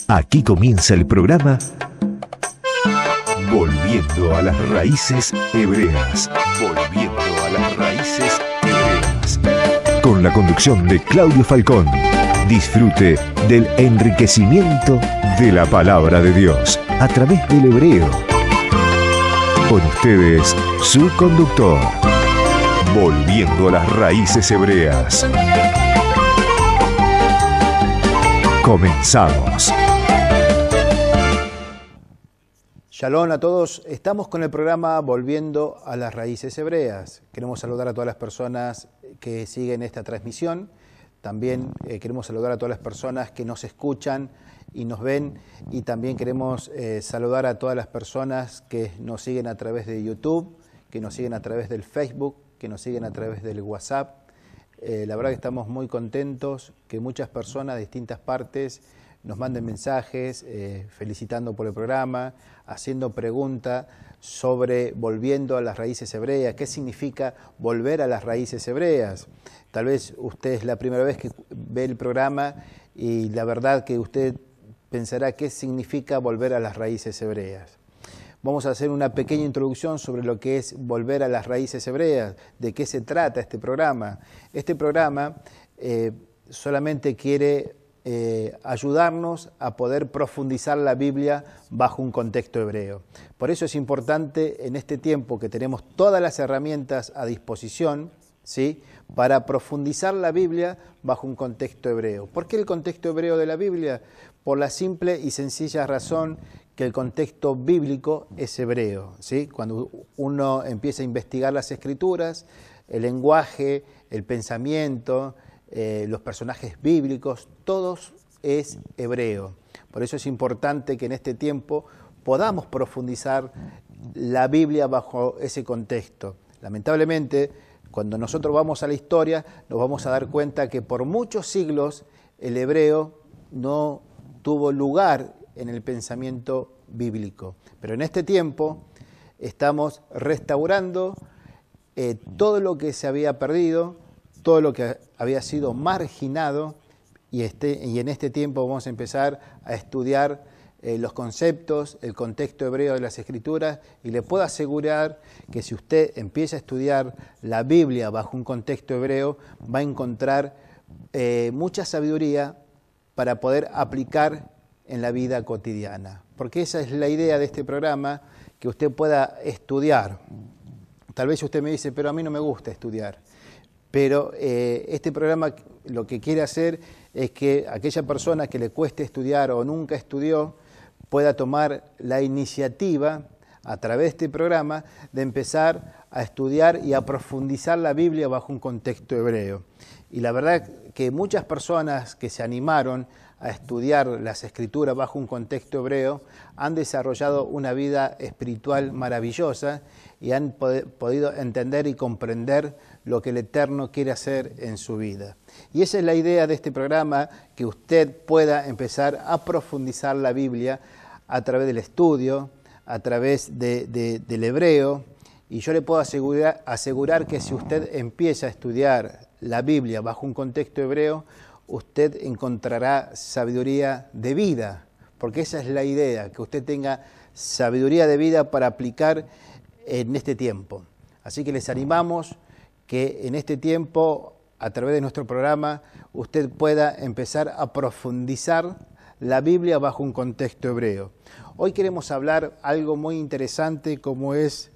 Aquí comienza el programa Volviendo a las Raíces Hebreas. Volviendo a las Raíces Hebreas. Con la conducción de Claudio Falcón. Disfrute del enriquecimiento de la palabra de Dios a través del hebreo. Con ustedes, su conductor. Volviendo a las Raíces Hebreas. Comenzamos. Shalom a todos, estamos con el programa Volviendo a las Raíces Hebreas. Queremos saludar a todas las personas que siguen esta transmisión. También queremos saludar a todas las personas que nos escuchan y nos ven. Y también queremos saludar a todas las personas que nos siguen a través de YouTube, que nos siguen a través del Facebook, que nos siguen a través del WhatsApp. La verdad que estamos muy contentos que muchas personas de distintas partes nos manden mensajes felicitando por el programa, haciendo preguntas sobre volviendo a las raíces hebreas. ¿Qué significa volver a las raíces hebreas? Tal vez usted es la primera vez que ve el programa y la verdad que usted pensará qué significa volver a las raíces hebreas. Vamos a hacer una pequeña introducción sobre lo que es volver a las raíces hebreas, de qué se trata este programa. Este programa solamente quiere ayudarnos a poder profundizar la Biblia bajo un contexto hebreo. Por eso es importante en este tiempo que tenemos todas las herramientas a disposición, ¿sí?, para profundizar la Biblia bajo un contexto hebreo. ¿Por qué el contexto hebreo de la Biblia? Por la simple y sencilla razón que el contexto bíblico es hebreo, ¿sí? Cuando uno empieza a investigar las Escrituras, el lenguaje, el pensamiento, los personajes bíblicos, todos es hebreo. Por eso es importante que en este tiempo podamos profundizar la Biblia bajo ese contexto. Lamentablemente, cuando nosotros vamos a la historia, nos vamos a dar cuenta que por muchos siglos el hebreo no tuvo lugar en el pensamiento bíblico. Pero en este tiempo estamos restaurando todo lo que se había perdido, todo lo que había sido marginado, y en este tiempo vamos a empezar a estudiar los conceptos, el contexto hebreo de las Escrituras, y le puedo asegurar que si usted empieza a estudiar la Biblia bajo un contexto hebreo, va a encontrar mucha sabiduría para poder aplicar en la vida cotidiana. Porque esa es la idea de este programa, que usted pueda estudiar. Tal vez usted me dice, pero a mí no me gusta estudiar. Pero este programa lo que quiere hacer es que aquella persona que le cueste estudiar o nunca estudió pueda tomar la iniciativa a través de este programa de empezar a estudiar y a profundizar la Biblia bajo un contexto hebreo. Y la verdad que muchas personas que se animaron a estudiar las Escrituras bajo un contexto hebreo han desarrollado una vida espiritual maravillosa y han podido entender y comprender lo que el Eterno quiere hacer en su vida. Y esa es la idea de este programa, que usted pueda empezar a profundizar la Biblia a través del estudio, a través del hebreo. Y yo le puedo asegurar que si usted empieza a estudiar la Biblia bajo un contexto hebreo, usted encontrará sabiduría de vida, porque esa es la idea, que usted tenga sabiduría de vida para aplicar en este tiempo. Así que les animamos que en este tiempo, a través de nuestro programa, usted pueda empezar a profundizar la Biblia bajo un contexto hebreo. Hoy queremos hablar algo muy interesante, como es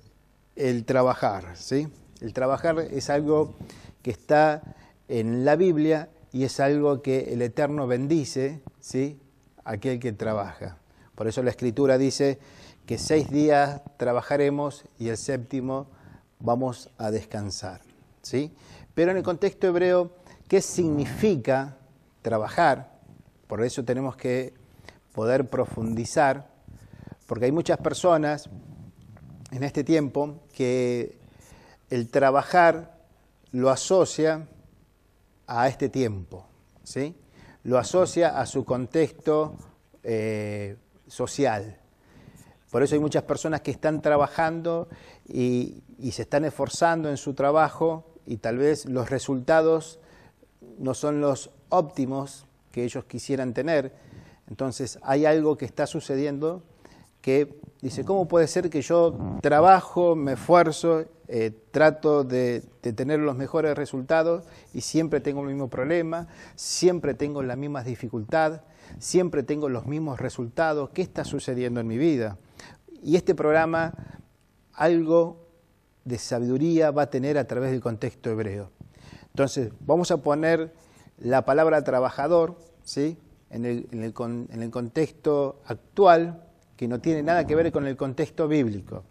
el trabajar, ¿sí? El trabajar es algo que está en la Biblia y es algo que el Eterno bendice, ¿sí?, a aquel que trabaja. Por eso la Escritura dice que 6 días trabajaremos y el séptimo vamos a descansar, ¿sí? Pero en el contexto hebreo, ¿qué significa trabajar? Por eso tenemos que poder profundizar, porque hay muchas personas en este tiempo que el trabajar lo asocia a este tiempo, ¿sí? Lo asocia a su contexto social. Por eso hay muchas personas que están trabajando y se están esforzando en su trabajo y tal vez los resultados no son los óptimos que ellos quisieran tener. Entonces hay algo que está sucediendo que dice, ¿cómo puede ser que yo trabajo, me esfuerzo, trato de tener los mejores resultados y siempre tengo el mismo problema, siempre tengo la misma dificultad, siempre tengo los mismos resultados? ¿Qué está sucediendo en mi vida? Y este programa algo de sabiduría va a tener a través del contexto hebreo. Entonces, vamos a poner la palabra trabajador, ¿sí?, en el contexto actual, que no tiene nada que ver con el contexto bíblico.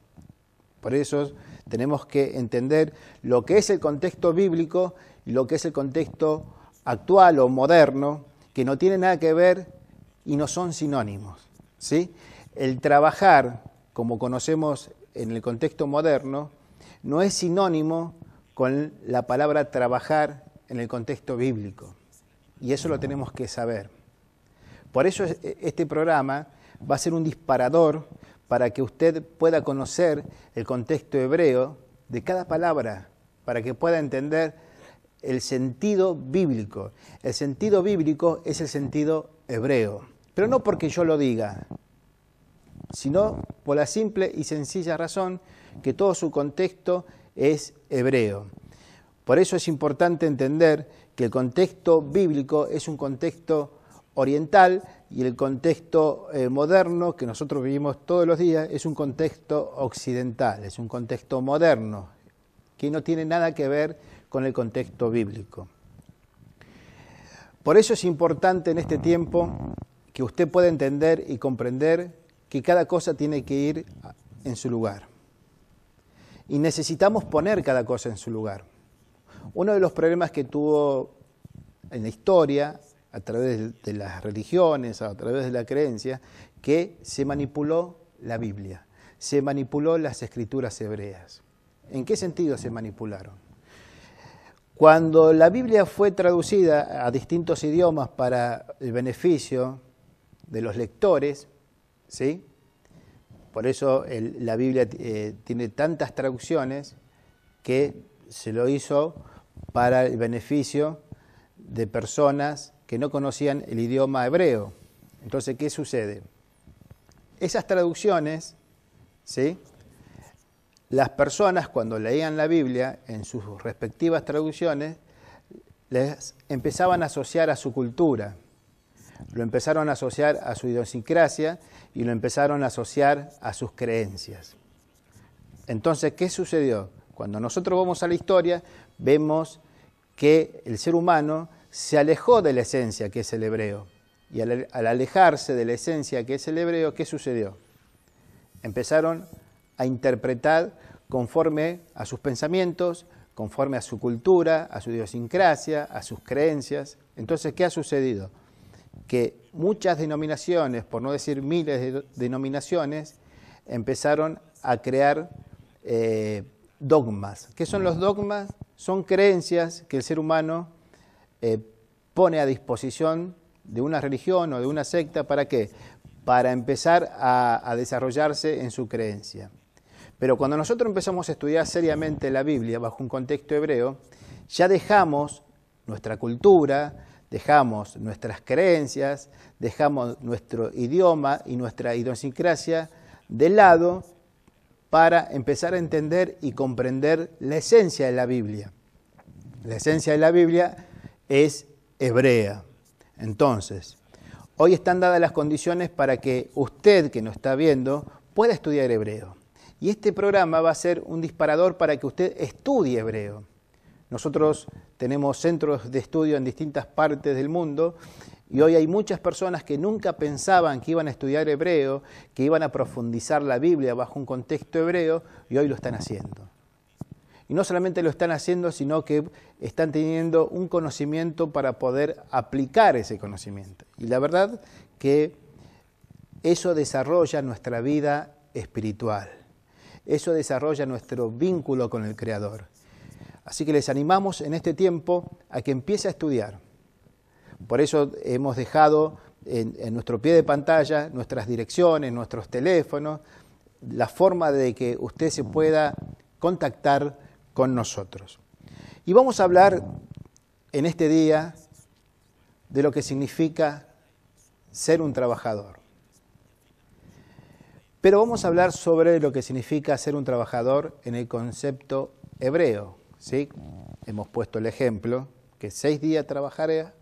Por eso tenemos que entender lo que es el contexto bíblico y lo que es el contexto actual o moderno, que no tiene nada que ver y no son sinónimos, ¿sí? El trabajar, como conocemos en el contexto moderno, no es sinónimo con la palabra trabajar en el contexto bíblico. Y eso lo tenemos que saber. Por eso este programa va a ser un disparador para que usted pueda conocer el contexto hebreo de cada palabra, para que pueda entender el sentido bíblico. El sentido bíblico es el sentido hebreo, pero no porque yo lo diga, sino por la simple y sencilla razón que todo su contexto es hebreo. Por eso es importante entender que el contexto bíblico es un contexto oriental y el contexto moderno que nosotros vivimos todos los días es un contexto occidental, es un contexto moderno, que no tiene nada que ver con el contexto bíblico. Por eso es importante en este tiempo que usted pueda entender y comprender que cada cosa tiene que ir en su lugar. Y necesitamos poner cada cosa en su lugar. Uno de los problemas que tuvo en la historia, a través de las religiones, a través de la creencia, que se manipuló la Biblia, se manipuló las escrituras hebreas. ¿En qué sentido se manipularon? Cuando la Biblia fue traducida a distintos idiomas para el beneficio de los lectores, ¿sí? Por eso la Biblia tiene tantas traducciones que se lo hizo para el beneficio de personas que no conocían el idioma hebreo. Entonces, ¿qué sucede? Esas traducciones, ¿sí?, las personas cuando leían la Biblia en sus respectivas traducciones, les empezaban a asociar a su cultura, lo empezaron a asociar a su idiosincrasia y lo empezaron a asociar a sus creencias. Entonces, ¿qué sucedió? Cuando nosotros vamos a la historia, vemos que el ser humano se alejó de la esencia que es el hebreo. Y al alejarse de la esencia que es el hebreo, ¿qué sucedió? Empezaron a interpretar conforme a sus pensamientos, conforme a su cultura, a su idiosincrasia, a sus creencias. Entonces, ¿qué ha sucedido? Que muchas denominaciones, por no decir miles de denominaciones, empezaron a crear dogmas. ¿Qué son los dogmas? Son creencias que el ser humano pone a disposición de una religión o de una secta. ¿Para qué? Para empezar a desarrollarse en su creencia. Pero cuando nosotros empezamos a estudiar seriamente la Biblia bajo un contexto hebreo, ya dejamos nuestra cultura, dejamos nuestras creencias, dejamos nuestro idioma y nuestra idiosincrasia de lado para empezar a entender y comprender la esencia de la Biblia. La esencia de la Biblia es hebrea. Entonces, hoy están dadas las condiciones para que usted que nos está viendo pueda estudiar hebreo. Y este programa va a ser un disparador para que usted estudie hebreo. Nosotros tenemos centros de estudio en distintas partes del mundo y hoy hay muchas personas que nunca pensaban que iban a estudiar hebreo, que iban a profundizar la Biblia bajo un contexto hebreo y hoy lo están haciendo. Y no solamente lo están haciendo, sino que están teniendo un conocimiento para poder aplicar ese conocimiento. Y la verdad que eso desarrolla nuestra vida espiritual. Eso desarrolla nuestro vínculo con el Creador. Así que les animamos en este tiempo a que empiece a estudiar. Por eso hemos dejado en nuestro pie de pantalla nuestras direcciones, nuestros teléfonos, la forma de que usted se pueda contactar con nosotros. Y vamos a hablar en este día de lo que significa ser un trabajador. Pero vamos a hablar sobre lo que significa ser un trabajador en el concepto hebreo, ¿sí? Hemos puesto el ejemplo que 6 días trabajarás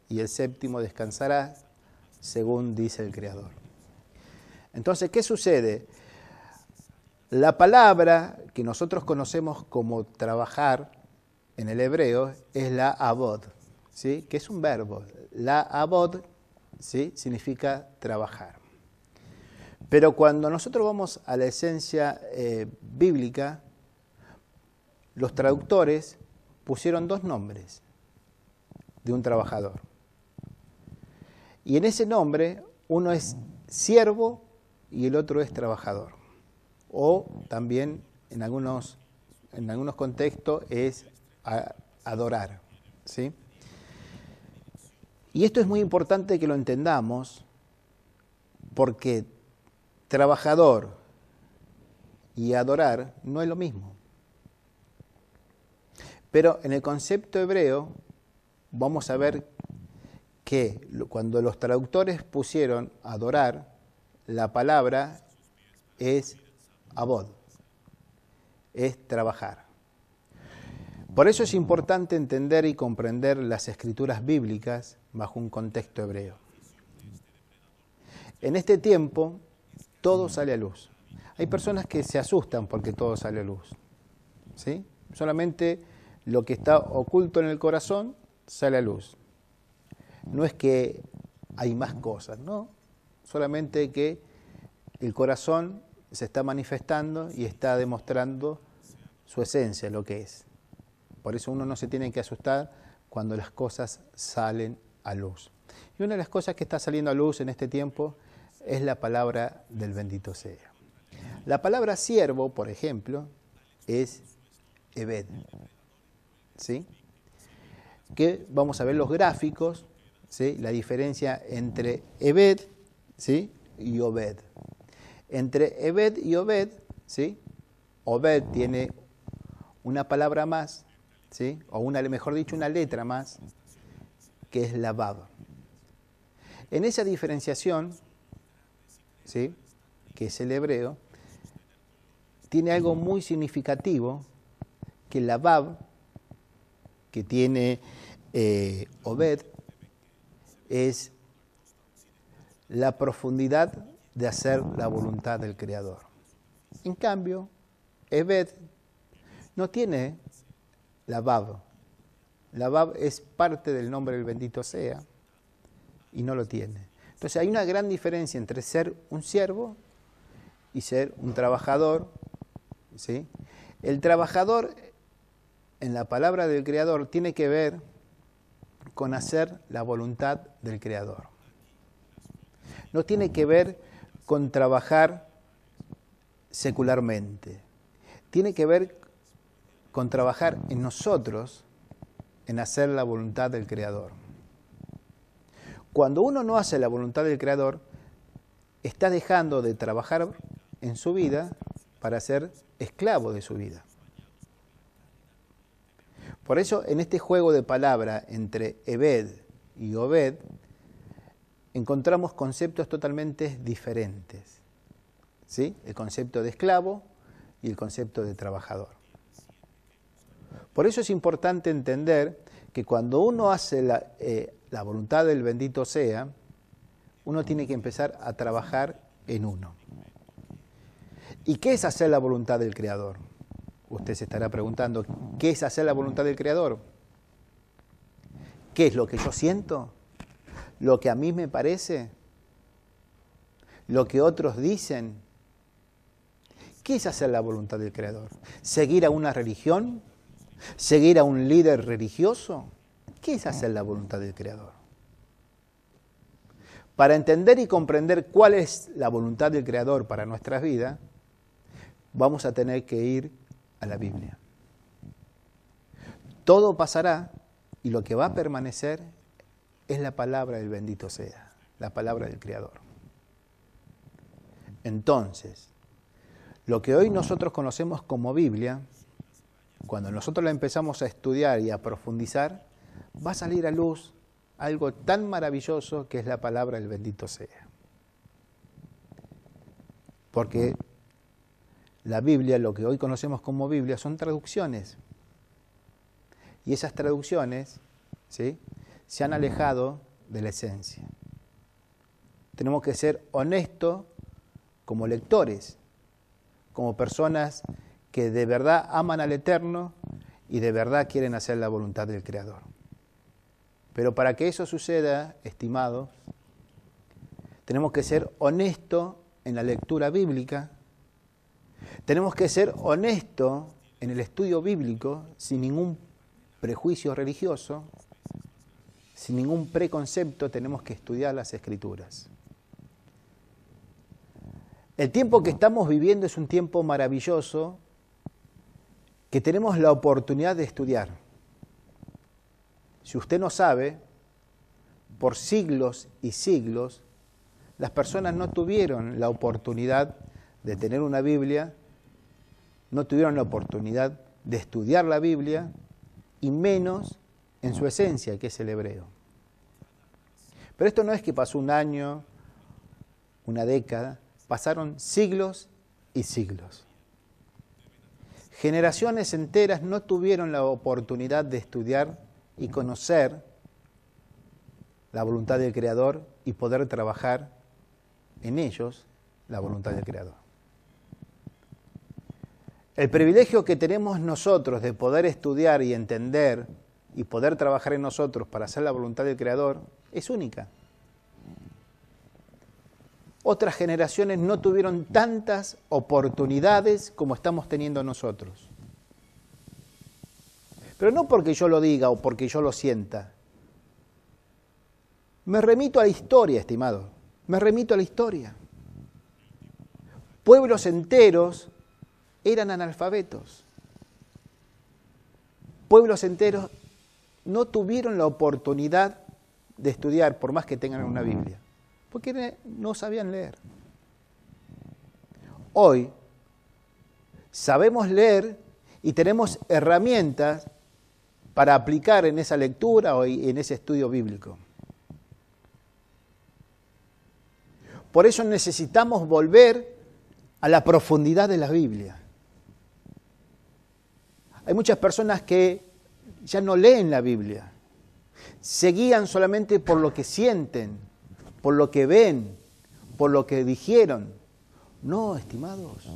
y el séptimo descansarás, según dice el Creador. Entonces, ¿qué sucede? La palabra que nosotros conocemos como trabajar en el hebreo es la abod, ¿sí? Que es un verbo. La abod, ¿sí? Significa trabajar. Pero cuando nosotros vamos a la esencia bíblica, los traductores pusieron 2 nombres de un trabajador. Y en ese nombre, uno es siervo y el otro es trabajador. O también en algunos contextos es adorar, ¿sí? Y esto es muy importante que lo entendamos, porque trabajador y adorar no es lo mismo. Pero en el concepto hebreo vamos a ver que cuando los traductores pusieron adorar, la palabra es abod, es trabajar. Por eso es importante entender y comprender las escrituras bíblicas bajo un contexto hebreo. En este tiempo, todo sale a luz. Hay personas que se asustan porque todo sale a luz, ¿sí? Solamente lo que está oculto en el corazón sale a luz. No es que hay más cosas, no. Solamente que el corazón se está manifestando y está demostrando su esencia, lo que es. Por eso uno no se tiene que asustar cuando las cosas salen a luz. Y una de las cosas que está saliendo a luz en este tiempo es la palabra del bendito sea. La palabra siervo, por ejemplo, es Ebed, ¿sí? Que vamos a ver los gráficos, ¿sí? La diferencia entre Ebed, ¿sí? Y Obed. Entre Ebed y Obed, ¿sí? Obed tiene una palabra más, ¿sí? O mejor dicho, una letra más, que es la Vav. En esa diferenciación, ¿sí? Que es el hebreo, tiene algo muy significativo, que la Vav, que tiene Obed, es la profundidad de hacer la voluntad del Creador. En cambio, Ebed no tiene la Vav. La Vav es parte del nombre del bendito sea y no lo tiene. Entonces hay una gran diferencia entre ser un siervo y ser un trabajador, ¿sí? El trabajador, en la palabra del Creador, tiene que ver con hacer la voluntad del Creador. No tiene que ver con trabajar secularmente. Tiene que ver con trabajar en nosotros, en hacer la voluntad del Creador. Cuando uno no hace la voluntad del Creador, está dejando de trabajar en su vida para ser esclavo de su vida. Por eso, en este juego de palabra entre Ebed y Obed, encontramos conceptos totalmente diferentes, ¿sí? El concepto de esclavo y el concepto de trabajador. Por eso es importante entender que cuando uno hace la voluntad del bendito sea, uno tiene que empezar a trabajar en uno. ¿Y qué es hacer la voluntad del Creador? Usted se estará preguntando, ¿qué es hacer la voluntad del Creador? ¿Qué es lo que yo siento? ¿Lo que a mí me parece? ¿Lo que otros dicen? ¿Qué es hacer la voluntad del Creador? ¿Seguir a una religión? ¿Seguir a un líder religioso? ¿Qué es hacer la voluntad del Creador? Para entender y comprender cuál es la voluntad del Creador para nuestras vidas, vamos a tener que ir a la Biblia. Todo pasará y lo que va a permanecer es la palabra del bendito sea, la palabra del Creador. Entonces, lo que hoy nosotros conocemos como Biblia, cuando nosotros la empezamos a estudiar y a profundizar, va a salir a luz algo tan maravilloso que es la palabra el bendito sea. Porque la Biblia, lo que hoy conocemos como Biblia, son traducciones. Y esas traducciones, ¿sí?, se han alejado de la esencia. Tenemos que ser honestos como lectores, como personas que de verdad aman al Eterno y de verdad quieren hacer la voluntad del Creador. Pero para que eso suceda, estimados, tenemos que ser honestos en la lectura bíblica, tenemos que ser honestos en el estudio bíblico sin ningún prejuicio religioso, sin ningún preconcepto. Tenemos que estudiar las Escrituras. El tiempo que estamos viviendo es un tiempo maravilloso que tenemos la oportunidad de estudiar. Si usted no sabe, por siglos y siglos, las personas no tuvieron la oportunidad de tener una Biblia, no tuvieron la oportunidad de estudiar la Biblia, y menos en su esencia, que es el hebreo. Pero esto no es que pasó un año, una década, pasaron siglos y siglos. Generaciones enteras no tuvieron la oportunidad de estudiar y conocer la voluntad del Creador y poder trabajar en ellos la voluntad del Creador. El privilegio que tenemos nosotros de poder estudiar y entender y poder trabajar en nosotros para hacer la voluntad del Creador es única. Otras generaciones no tuvieron tantas oportunidades como estamos teniendo nosotros. Pero no porque yo lo diga o porque yo lo sienta. Me remito a la historia, estimado. Me remito a la historia. Pueblos enteros eran analfabetos. Pueblos enteros no tuvieron la oportunidad de estudiar, por más que tengan una Biblia, porque no sabían leer. Hoy sabemos leer y tenemos herramientas para aplicar en esa lectura o en ese estudio bíblico. Por eso necesitamos volver a la profundidad de la Biblia. Hay muchas personas que ya no leen la Biblia, se guían solamente por lo que sienten, por lo que ven, por lo que dijeron. No, estimados,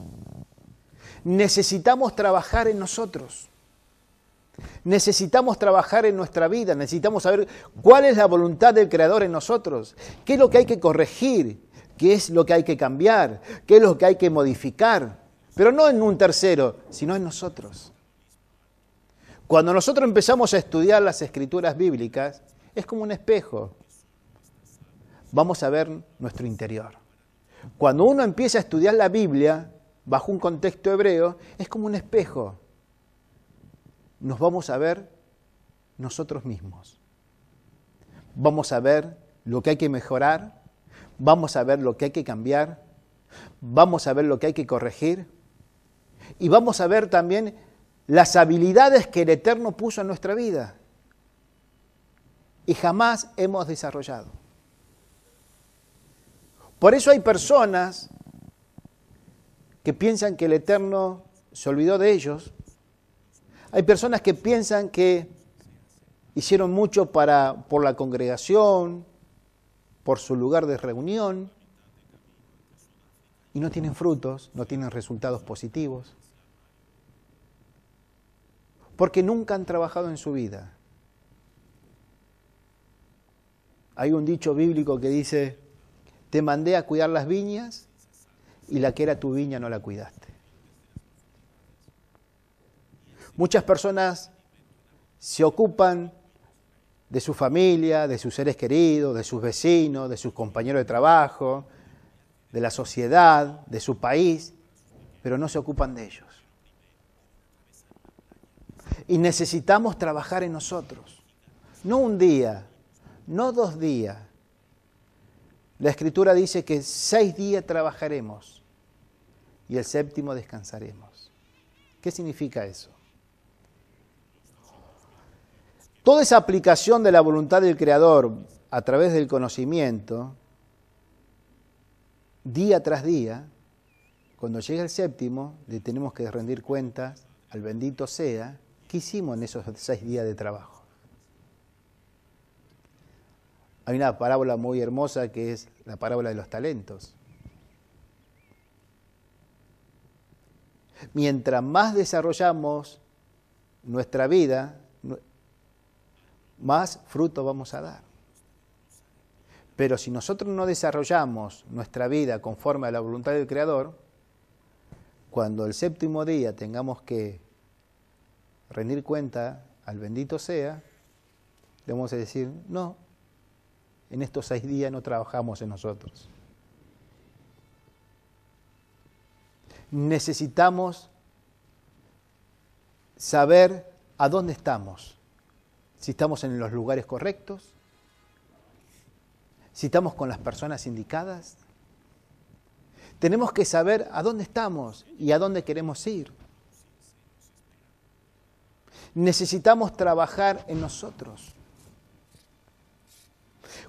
necesitamos trabajar en nosotros. Necesitamos trabajar en nuestra vida, necesitamos saber cuál es la voluntad del Creador en nosotros, qué es lo que hay que corregir, qué es lo que hay que cambiar, qué es lo que hay que modificar, pero no en un tercero, sino en nosotros. Cuando nosotros empezamos a estudiar las Escrituras bíblicas, es como un espejo. Vamos a ver nuestro interior. Cuando uno empieza a estudiar la Biblia, bajo un contexto hebreo, es como un espejo. Nos vamos a ver nosotros mismos. Vamos a ver lo que hay que mejorar, vamos a ver lo que hay que cambiar, vamos a ver lo que hay que corregir y vamos a ver también las habilidades que el Eterno puso en nuestra vida y jamás hemos desarrollado. Por eso hay personas que piensan que el Eterno se olvidó de ellos. Hay personas que piensan que hicieron mucho por la congregación, por su lugar de reunión, y no tienen frutos, no tienen resultados positivos, porque nunca han trabajado en su vida. Hay un dicho bíblico que dice: te mandé a cuidar las viñas y la que era tu viña no la cuidaste. Muchas personas se ocupan de su familia, de sus seres queridos, de sus vecinos, de sus compañeros de trabajo, de la sociedad, de su país, pero no se ocupan de ellos. Y necesitamos trabajar en nosotros. No un día, no 2 días. La Escritura dice que 6 días trabajaremos y el 7º descansaremos. ¿Qué significa eso? Toda esa aplicación de la voluntad del Creador a través del conocimiento, día tras día, cuando llega el séptimo, le tenemos que rendir cuentas al bendito sea, ¿qué hicimos en esos 6 días de trabajo? Hay una parábola muy hermosa que es la parábola de los talentos. Mientras más desarrollamos nuestra vida, más fruto vamos a dar. Pero si nosotros no desarrollamos nuestra vida conforme a la voluntad del Creador, cuando el séptimo día tengamos que rendir cuenta al bendito sea, le vamos a decir, no, en estos 6 días no trabajamos en nosotros. Necesitamos saber a dónde estamos, si estamos en los lugares correctos, si estamos con las personas indicadas. Tenemos que saber a dónde estamos y a dónde queremos ir. Necesitamos trabajar en nosotros.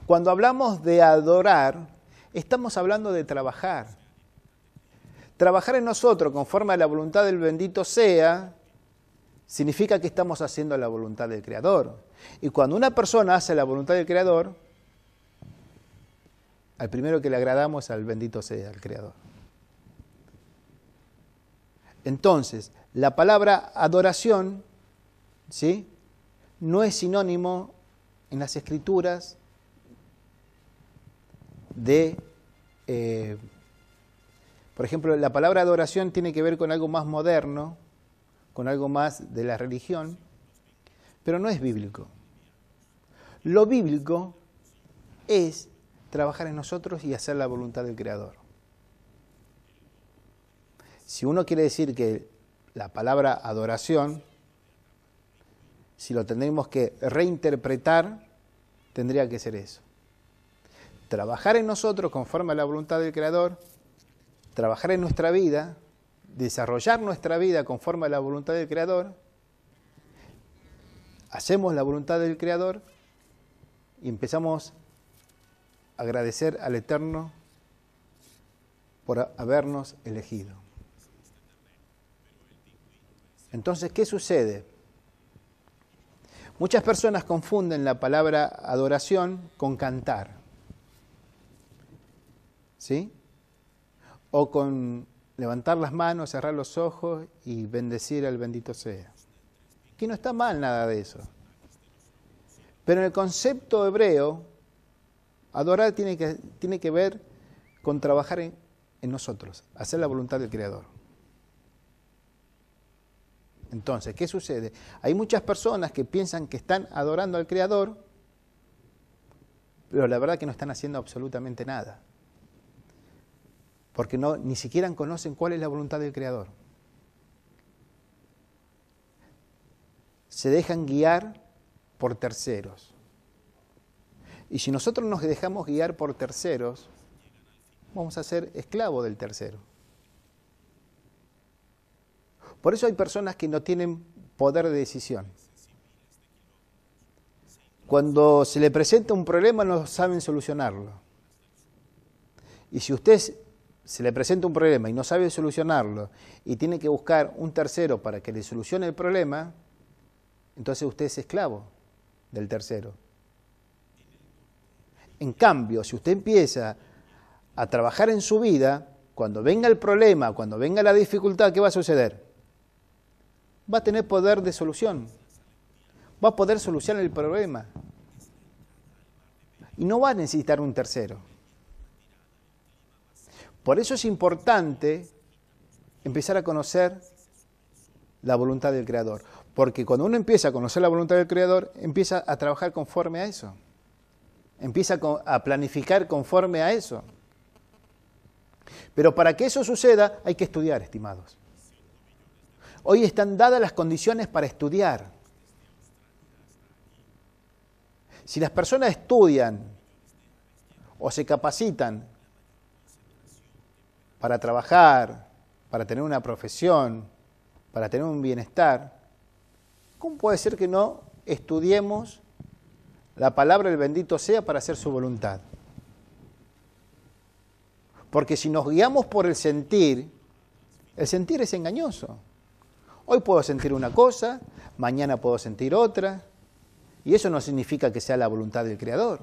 Cuando hablamos de adorar, estamos hablando de trabajar. Trabajar en nosotros conforme a la voluntad del bendito sea, significa que estamos haciendo la voluntad del Creador. Y cuando una persona hace la voluntad del Creador, al primero que le agradamos al bendito sea, al Creador. Entonces, la palabra adoración, ¿sí?, no es sinónimo en las Escrituras de, por ejemplo, la palabra adoración tiene que ver con algo más moderno, con algo más de la religión, pero no es bíblico. Lo bíblico es trabajar en nosotros y hacer la voluntad del Creador. Si uno quiere decir que la palabra adoración, si lo tenemos que reinterpretar, tendría que ser eso. Trabajar en nosotros conforme a la voluntad del Creador, trabajar en nuestra vida, desarrollar nuestra vida conforme a la voluntad del Creador, hacemos la voluntad del Creador y empezamos a agradecer al Eterno por habernos elegido. Entonces, ¿qué sucede? Muchas personas confunden la palabra adoración con cantar, ¿sí?, o con levantar las manos, cerrar los ojos y bendecir al bendito sea. Que no está mal nada de eso. Pero en el concepto hebreo, adorar tiene que ver con trabajar en nosotros, hacer la voluntad del Creador. Entonces, ¿qué sucede? Hay muchas personas que piensan que están adorando al Creador, pero la verdad que no están haciendo absolutamente nada. Porque ni siquiera conocen cuál es la voluntad del Creador. Se dejan guiar por terceros. Y si nosotros nos dejamos guiar por terceros, vamos a ser esclavos del tercero. Por eso hay personas que no tienen poder de decisión. Cuando se le presenta un problema no saben solucionarlo. Y si usted se le presenta un problema y no sabe solucionarlo y tiene que buscar un tercero para que le solucione el problema, entonces usted es esclavo del tercero. En cambio, si usted empieza a trabajar en su vida, cuando venga el problema, cuando venga la dificultad, ¿qué va a suceder? Va a tener poder de solución. Va a poder solucionar el problema. Y no va a necesitar un tercero. Por eso es importante empezar a conocer la voluntad del Creador. Porque cuando uno empieza a conocer la voluntad del Creador, empieza a trabajar conforme a eso. Empieza a planificar conforme a eso. Pero para que eso suceda, hay que estudiar, estimados. Hoy están dadas las condiciones para estudiar. Si las personas estudian o se capacitan para trabajar, para tener una profesión, para tener un bienestar, ¿cómo puede ser que no estudiemos la palabra del bendito sea para hacer su voluntad. Porque si nos guiamos por el sentir es engañoso. Hoy puedo sentir una cosa, mañana puedo sentir otra, y eso no significa que sea la voluntad del Creador.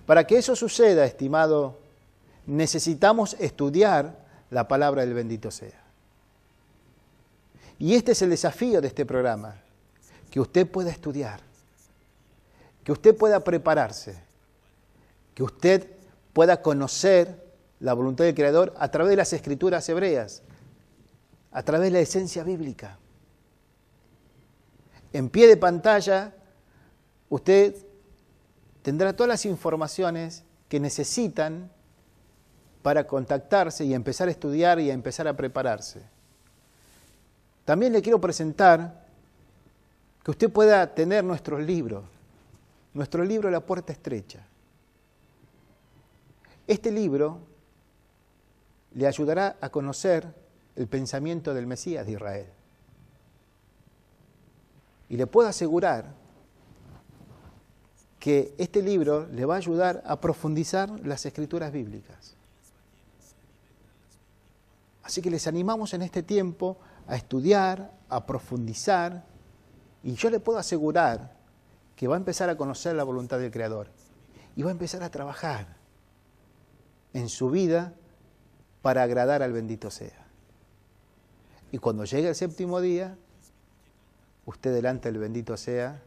Para que eso suceda, estimado, necesitamos estudiar la palabra del bendito sea. Y este es el desafío de este programa, que usted pueda estudiar, que usted pueda prepararse, que usted pueda conocer la voluntad del Creador a través de las Escrituras hebreas, a través de la esencia bíblica. En pie de pantalla, usted tendrá todas las informaciones que necesitan para contactarse y empezar a estudiar y a empezar a prepararse. También le quiero presentar que usted pueda tener nuestro libro La Puerta Estrecha. Este libro le ayudará a conocer el pensamiento del Mesías de Israel. Y le puedo asegurar que este libro le va a ayudar a profundizar las Escrituras bíblicas. Así que les animamos en este tiempo a estudiar, a profundizar, y yo le puedo asegurar que va a empezar a conocer la voluntad del Creador y va a empezar a trabajar en su vida para agradar al bendito sea. Y cuando llegue el séptimo día, usted delante del bendito sea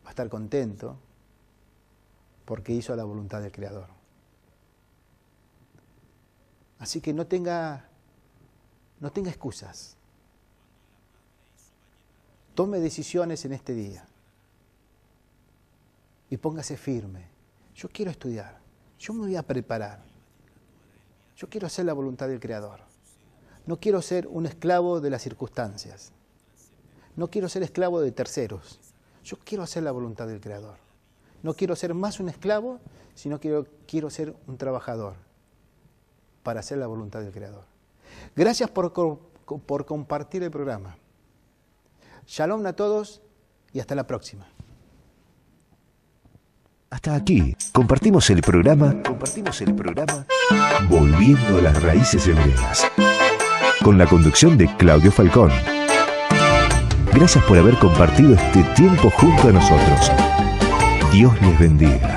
va a estar contento porque hizo la voluntad del Creador. Así que no tenga excusas. Tome decisiones en este día y póngase firme. Yo quiero estudiar, yo me voy a preparar, yo quiero hacer la voluntad del Creador. No quiero ser un esclavo de las circunstancias, no quiero ser esclavo de terceros, yo quiero hacer la voluntad del Creador. No quiero ser más un esclavo, sino quiero ser un trabajador para hacer la voluntad del Creador. Gracias por compartir el programa. Shalom a todos y hasta la próxima. Hasta aquí compartimos el programa Volviendo a las Raíces Hebreas, con la conducción de Claudio Falcón. Gracias por haber compartido este tiempo junto a nosotros. Dios les bendiga.